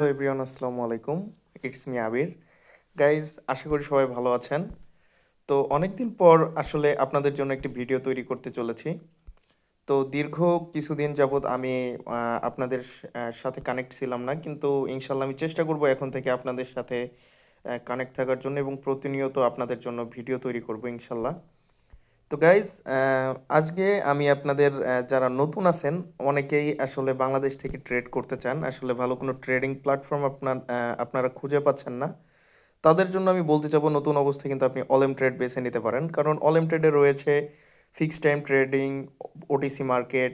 Hello everyone, আসসালামু আলাইকুম। It's me Abir. Guys, আশা করি সবাই ভালো আছেন। তো অনেকদিন পর আসলে আপনাদের জন্য একটি ভিডিও তৈরি করতে চলেছি। তো দীর্ঘ কিছুদিন যাবৎ আমি আপনাদের সাথে কানেক্ট ছিলাম না, কিন্তু ইনশাল্লাহ আমি চেষ্টা করব এখন থেকে আপনাদের সাথে কানেক্ট থাকার জন্য এবং প্রতিনিয়ত আপনাদের জন্য ভিডিও তৈরি করব ইনশাল্লাহ। তো গাইজ, আজকে আমি আপনাদের যারা নতুন আছেন, অনেকেই আসলে বাংলাদেশ থেকে ট্রেড করতে চান, আসলে ভালো কোনো ট্রেডিং প্ল্যাটফর্ম আপনারা খুঁজে পাচ্ছেন না, তাদের জন্য আমি বলতে চাবো নতুন অবস্থায় কিন্তু আপনি অলেম ট্রেড বেছে নিতে পারেন। কারণ অলেম ট্রেডে রয়েছে fixed time trading, OTC market,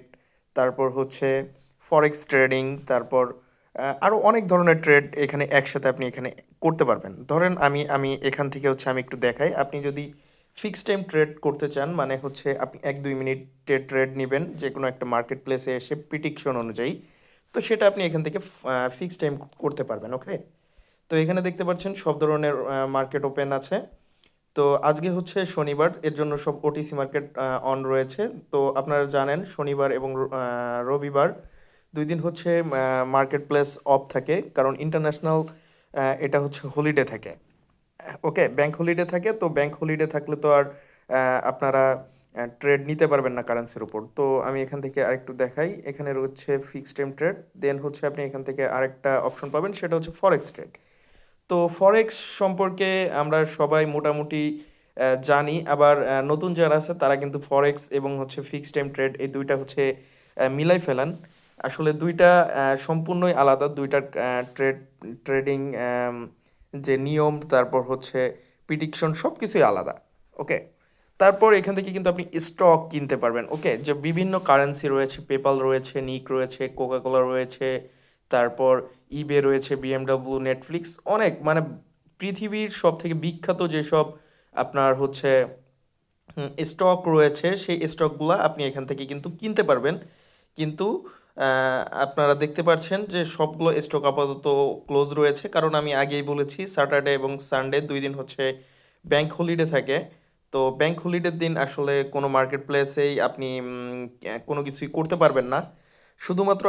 তারপর হচ্ছে ফরেক্স ট্রেডিং, তারপর আরও অনেক ধরনের ট্রেড এখানে একসাথে আপনি এখানে করতে পারবেন। ধরেন আমি আমি এখান থেকে হচ্ছে আমি একটু দেখাই। আপনি যদি ফিক্সড টাইম ট্রেড করতে চান, মানে হচ্ছে আপনি 1-2 মিনিটের ট্রেড নেবেন যে কোনো একটা মার্কেট প্লেসে এসে প্রিডিকশন অনুযায়ী, তো সেটা আপনি এখান থেকে ফিক্সড টাইম করতে পারবেন। ওকে, তো এখানে দেখতে পাচ্ছেন সব ধরনের মার্কেট ওপেন আছে। তো আজকে হচ্ছে শনিবার, এর জন্য সব ওটিসি মার্কেট অন রয়েছে। তো আপনারা জানেন শনিবার এবং রবিবার 2 দিন হচ্ছে মার্কেট প্লেস অফ থাকে, কারণ ইন্টারন্যাশনাল এটা হচ্ছে হলিডে থাকে। ওকে, ব্যাংক হলিডে থাকে। তো ব্যাংক হলিডে থাকলে তো আর আপনারা ট্রেড নিতে পারবেন না কারেন্সির উপর। তো আমি এখান থেকে আরেকটু দেখাই। এখানে রয়েছে ফিক্সড টাইম ট্রেড, দেন হচ্ছে আপনি এখান থেকে আরেকটা অপশন পাবেন, সেটা হচ্ছে ফরেক্স ট্রেড। তো ফরেক্স সম্পর্কে আমরা সবাই মোটামুটি জানি। আবার নতুন যারা আছে তারা কিন্তু ফরেক্স এবং হচ্ছে ফিক্সড টাইম ট্রেড এই দুইটা হচ্ছে মিলাই ফেলান। আসলে দুইটা সম্পূর্ণই আলাদা। দুইটা ট্রেডিং যে নিয়ম, তারপর হচ্ছে প্রিডিকশন, সব কিছুই আলাদা। ওকে, তারপর এখান থেকে কিন্তু আপনি স্টক কিনতে পারবেন। ওকে, যে বিভিন্ন কারেন্সি রয়েছে, পেপাল রয়েছে, নিক রয়েছে, কোকাকোলা রয়েছে, তারপর ইবে রয়েছে, বিএমডব্লিউ, নেটফ্লিক্স, অনেক মানে পৃথিবীর সব থেকে বিখ্যাত যেসব আপনার হচ্ছে স্টক রয়েছে, সেই স্টকগুলো আপনি এখান থেকে কিন্তু কিনতে পারবেন। কিন্তু আপনারা দেখতে পাচ্ছেন যে সবগুলো স্টক আপাতত ক্লোজ রয়েছে, কারণ আমি আগেই বলেছি স্যাটারডে এবং সানডে 2 দিন হচ্ছে ব্যাংক হলিডে থাকে। তো ব্যাংক হলিডের দিন আসলে কোনো মার্কেট প্লেসেই আপনি কোনো কিছুই করতে পারবেন না। শুধুমাত্র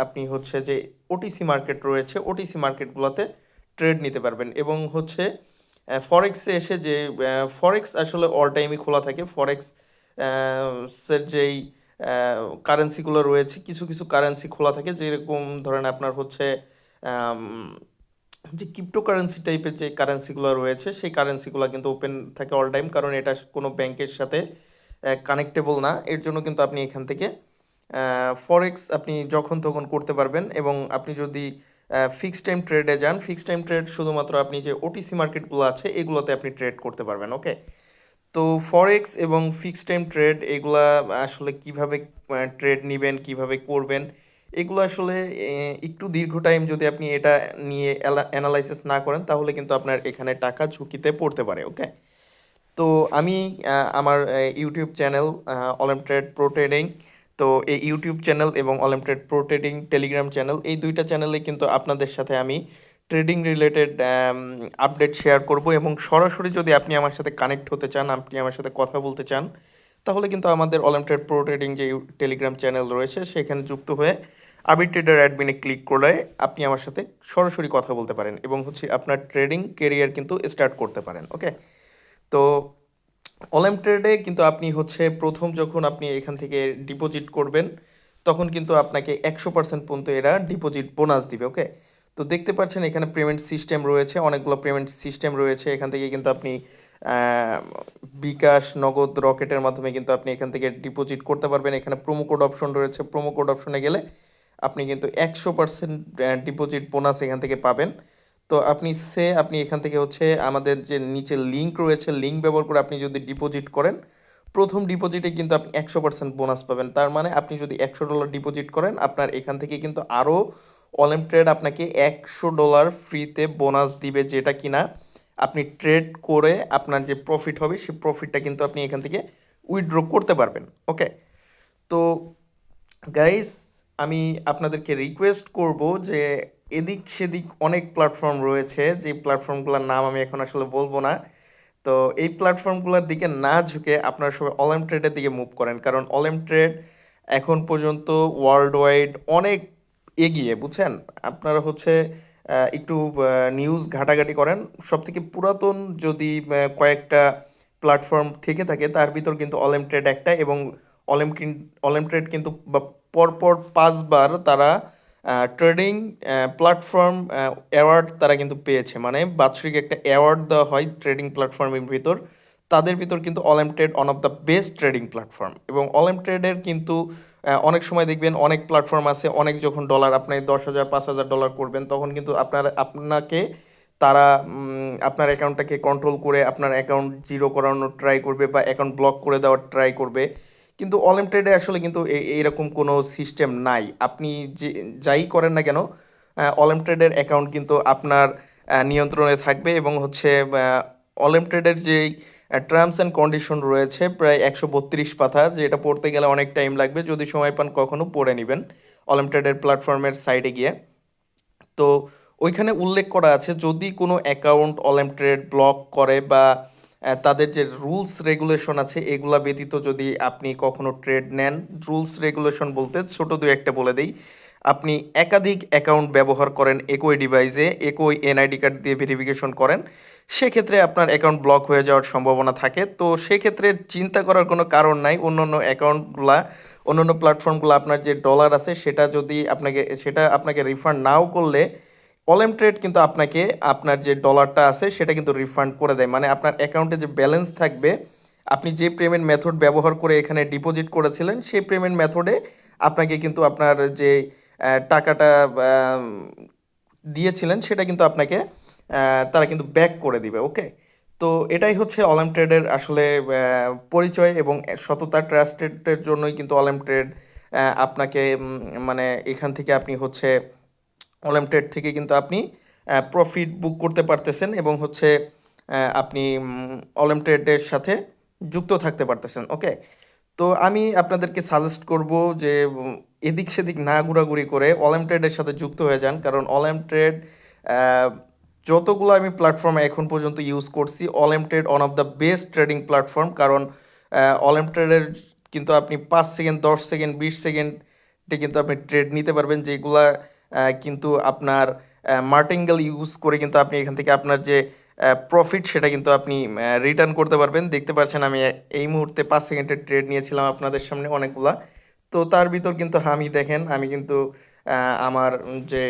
আপনি হচ্ছে যে ওটিসি মার্কেট রয়েছে, ওটিসি মার্কেটগুলোতে ট্রেড নিতে পারবেন। এবং হচ্ছে ফরেক্সে এসে যে ফরেক্স আসলে অল টাইমই খোলা থাকে। ফরেক্স সের যেই কারেন্সিগুলো রয়েছে, কিছু কিছু কারেন্সি খোলা থাকে, যেরকম ধরেন আপনার হচ্ছে আম, যে ক্রিপ্টোকারেন্সি টাইপের যে কারেন্সিগুলো রয়েছে, সেই কারেন্সিগুলো কিন্তু ওপেন থাকে অল টাইম, কারণ এটা কোনো ব্যাংকের সাথে কানেক্টেবল না। এর জন্য কিন্তু আপনি এখান থেকে ফরেক্স আপনি যখন তখন করতে পারবেন। এবং আপনি যদি ফিক্সড টাইম ট্রেডে যান, ফিক্সড টাইম ট্রেড শুধুমাত্র আপনি যে ওটিসি মার্কেটগুলো আছে এগুলোতে আপনি ট্রেড করতে পারবেন। ওকে, তো ফরেক্স এবং ফিক্সড টাইম ট্রেড এগুলা আসলে কিভাবে ট্রেড নেবেন, কিভাবে করবেন, এগুলো আসলে একটু দীর্ঘ টাইম যদি আপনি এটা নিয়ে অ্যানালাইসিস না করেন, তাহলে কিন্তু আপনার এখানে টাকা ঝুঁকিতে পড়তে পারে। ওকে, তো আমি আমার YouTube channel Olymp Trade pro trading, তো এই ইউটিউব চ্যানেল এবং Olymp Trade pro trading Telegram channel, এই দুইটা চ্যানেলে কিন্তু আপনাদের সাথে আমি ট্রেডিং রিলেটেড আপডেট শেয়ার করব। এবং সরাসরি যদি আপনি আমার সাথে কানেক্ট হতে চান, আপনি আমার সাথে কথা বলতে চান, তাহলে কিন্তু আমাদের অলিম্প ট্রেড প্রো ট্রেডিং যে টেলিগ্রাম চ্যানেল রয়েছে সেখানে যুক্ত হয়ে আবির ট্রেডার অ্যাডমিনে ক্লিক করলে আপনি আমার সাথে সরাসরি কথা বলতে পারেন এবং হচ্ছে আপনার ট্রেডিং কেরিয়ার কিন্তু স্টার্ট করতে পারেন। ওকে, তো অনলাইন ট্রেডে কিন্তু আপনি হচ্ছে প্রথম যখন আপনি এখান থেকে ডিপোজিট করবেন, তখন কিন্তু আপনাকে 100% পর্যন্ত এরা ডিপোজিট বোনাস দিবে। ওকে, তো দেখতে পাচ্ছেন এখানে পেমেন্ট সিস্টেম রয়েছে, অনেকগুলো পেমেন্ট সিস্টেম রয়েছে। এখান থেকে কিন্তু আপনি আহ, বিকাশ, নগদ, রকেটের মাধ্যমে কিন্তু আপনি এখান থেকে ডিপোজিট করতে পারবেন। এখানে প্রোমো কোড অপশন রয়েছে, প্রোমো কোড অপশনে গেলে আপনি কিন্তু 100% ডিপোজিট বোনাস এখান থেকে পাবেন। তো আপনি এখান থেকে হচ্ছে আমাদের যে নিচে লিঙ্ক রয়েছে, লিঙ্ক ব্যবহার করে আপনি যদি ডিপোজিট করেন, প্রথম ডিপোজিটে কিন্তু আপনি 100% বোনাস পাবেন। তার মানে আপনি যদি $100 ডিপোজিট করেন, আপনার এখান থেকে কিন্তু আরও অলিম্প ট্রেড আপনাকে $100 ফ্রিতে বোনাস দিবে, যেটা কিনা আপনি ট্রেড করে আপনার যে প্রফিট হবে সেই প্রফিটটা কিন্তু আপনি এখান থেকে উইথড্র করতে পারবেন। ওকে, তো গাইস, আমি আপনাদেরকে রিকোয়েস্ট করব যে এদিক সেদিক অনেক প্ল্যাটফর্ম রয়েছে, যে প্ল্যাটফর্মগুলোর নাম আমি এখন আসলে বলবো না। তো এই প্ল্যাটফর্মগুলোর দিকে না ঝুঁকে আপনারা সবাই অলিম্প ট্রেডের দিকে মুভ করেন, কারণ অলিম্প ট্রেড এখন পর্যন্ত ওয়ার্ল্ড ওয়াইড অনেক এগিয়ে, বুঝছেন? আপনারা হচ্ছে একটু নিউজ ঘাটাঘাটি করেন। সবথেকে পুরাতন যদি কয়েকটা প্ল্যাটফর্ম থেকে থাকে তার ভিতর কিন্তু অলেম ট্রেড একটা, এবং অলেম ট্রেড কিন্তু পরপর 5 বার তারা ট্রেডিং প্ল্যাটফর্ম অ্যাওয়ার্ড তারা কিন্তু পেয়েছে, মানে বাৎসরিক একটা অ্যাওয়ার্ড দেওয়া হয় ট্রেডিং প্ল্যাটফর্মের ভিতর। তাদের ভিতর কিন্তু Olymp Trade one of the best trading platform. এবং অলেম ট্রেডের কিন্তু অনেক সময় দেখবেন অনেক প্ল্যাটফর্ম আছে, অনেক যখন ডলার আপনি 10,000 5,000 ডলার করবেন তখন কিন্তু আপনাকে তারা আপনার অ্যাকাউন্টটাকে কন্ট্রোল করে আপনার অ্যাকাউন্ট জিরো করানোর ট্রাই করবে বা অ্যাকাউন্ট ব্লক করে দেওয়ার ট্রাই করবে। কিন্তু অনলাইন ট্রেডে আসলে কিন্তু এইরকম কোনো সিস্টেম নাই। আপনি যে যাই করেন না কেন, অনলাইন ট্রেডের অ্যাকাউন্ট কিন্তু আপনার নিয়ন্ত্রণে থাকবে। এবং হচ্ছে অনলাইন ট্রেডের যেই টার্মস অ্যান্ড কন্ডিশন রয়েছে প্রায় 132 পাতা, যেটা পড়তে গেলে অনেক টাইম লাগবে। যদি সময় পান কখনো পড়ে নেবেন অনলাইন ট্রেডের প্ল্যাটফর্মের সাইডে গিয়ে। তো ওইখানে উল্লেখ করা আছে যদি কোনো অ্যাকাউন্ট অনলাইন ট্রেড ব্লক করে বা তাদের যে রুলস রেগুলেশন আছে এগুলা ব্যতীত যদি আপনি কখনো ট্রেড নেন, রুলস রেগুলেশন বলতে ছোট দুই একটা বলে দেই। আপনি একাধিক অ্যাকাউন্ট ব্যবহার করেন একই ডিভাইসে, একই এনআইডি কার্ড দিয়ে ভেরিফিকেশন করেন, সেক্ষেত্রে আপনার অ্যাকাউন্ট ব্লক হয়ে যাওয়ার সম্ভাবনা থাকে। তো সেক্ষেত্রে চিন্তা করার কোনো কারণ নাই। অন্য অ্যাকাউন্টগুলা, অন্যান্য প্ল্যাটফর্মগুলো আপনার যে ডলার আছে সেটা আপনাকে রিফান্ড নাও করলে অলেম ট্রেড কিন্তু আপনাকে আপনার যে ডলারটা আছে সেটা কিন্তু রিফান্ড করে দেয়। মানে আপনার অ্যাকাউন্টে যে ব্যালেন্স থাকবে, আপনি যে পেমেন্ট মেথড ব্যবহার করে এখানে ডিপোজিট করেছিলেন সেই পেমেন্ট মেথডে আপনাকে কিন্তু আপনার যে টাকাটা আম, দিয়েছিলেন সেটা কিন্তু আপনাকে তারা কিন্তু ব্যাক করে দিবে। ওকে, তো এটাই হচ্ছে অনলাইন ট্রেডের আসলে পরিচয় এবং সততা। ট্রাস্টেডের জন্যই কিন্তু অনলাইন ট্রেড আপনাকে মানে এখান থেকে আপনি হচ্ছে অনলাইন ট্রেড থেকে কিন্তু আপনি প্রফিট বুক করতে পারতেছেন, এবং হচ্ছে আপনি অনলাইন ট্রেডের সাথে যুক্ত থাকতে পারতেছেন। ওকে, তো আমি আপনাদেরকে সাজেস্ট করব যে এদিক সেদিক না ঘোরাঘুরি করে অনলাইন ট্রেডের সাথে যুক্ত হয়ে যান। কারণ অনলাইন ট্রেড যতগুলো আমি প্ল্যাটফর্ম এখন পর্যন্ত ইউজ করছি, online trade one of the best trading platform. কারণ অনলাইন ট্রেডের কিন্তু আপনি 5 সেকেন্ড 10 সেকেন্ড 20 সেকেন্ডে কিন্তু আপনি ট্রেড নিতে পারবেন, যেগুলা কিন্তু আপনার মার্টিঙ্গেল ইউজ করে কিন্তু আপনি এখান থেকে আপনার যে প্রফিট সেটা কিন্তু আপনি রিটার্ন করতে পারবেন। দেখতে পাচ্ছেন আমি এই মুহূর্তে 5 সেকেন্ডের ট্রেড নিয়েছিলাম আপনাদের সামনে অনেকগুলা। তো তার ভিতর কিন্তু আমি দেখেন আমি কিন্তু আমার যে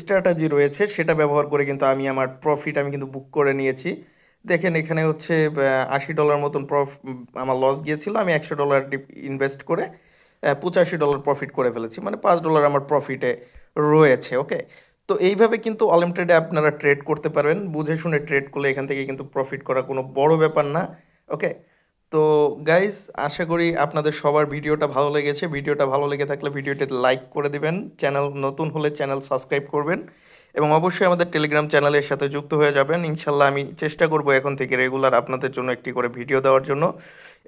স্ট্র্যাটাজি রয়েছে সেটা ব্যবহার করে কিন্তু আমি আমার প্রফিট আমি কিন্তু বুক করে নিয়েছি। দেখেন এখানে হচ্ছে $80 মতন আমার লস গিয়েছিল, আমি $100 ইনভেস্ট করে $85 প্রফিট করে ফেলেছি, মানে $5 আমার প্রফিটে রয়েছে। ওকে, তো এইভাবে কিন্তু অলিম ট্রেডে আপনারা ট্রেড করতে পারবেন। বুঝে শুনে ট্রেড করলে এখান থেকে কিন্তু প্রফিট করা কোনো বড় ব্যাপার না। ওকে, তো গাইস, আশা করি আপনাদের সবার ভিডিওটা ভালো লেগেছে। ভিডিওটা ভালো লেগে থাকলে ভিডিওটিতে লাইক করে দিবেন, চ্যানেল নতুন হলে চ্যানেল সাবস্ক্রাইব করবেন, এবং অবশ্যই আমাদের টেলিগ্রাম চ্যানেলের সাথে যুক্ত হয়ে যাবেন। ইনশাল্লাহ আমি চেষ্টা করব এখন থেকে রেগুলার আপনাদের জন্য একটি করে ভিডিও দেওয়ার জন্য।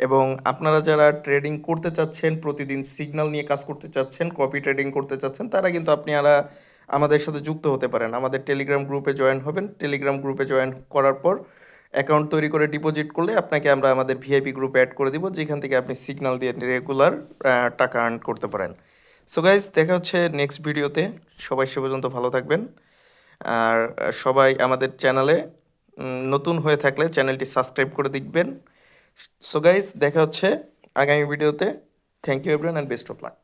এবং আপনারা যারা ট্রেডিং করতে চাচ্ছেন, প্রতিদিন সিগন্যাল নিয়ে কাজ করতে চাচ্ছেন, কপি ট্রেডিং করতে চাচ্ছেন, তারা কিন্তু আপনারা আমাদের সাথে যুক্ত হতে পারেন। আমাদের টেলিগ্রাম গ্রুপে জয়েন হবেন। টেলিগ্রাম গ্রুপে জয়েন করার পর অ্যাকাউন্ট তৈরি করে ডিপোজিট করলে আপনাকে আমরা আমাদের ভিআইপি গ্রুপে অ্যাড করে দিব, যেখান থেকে আপনি সিগন্যাল দিয়ে রেগুলার টাকা আর্ন করতে পারেন। সো গাইজ, দেখা হচ্ছে নেক্সট ভিডিওতে। সবাই সে পর্যন্ত ভালো থাকবেন। আর সবাই আমাদের চ্যানেলে নতুন হয়ে থাকলে চ্যানেলটি সাবস্ক্রাইব করে দেখবেন। সো গাইজ, দেখা হচ্ছে আগামী ভিডিওতে। Thank you everyone and best of lakh.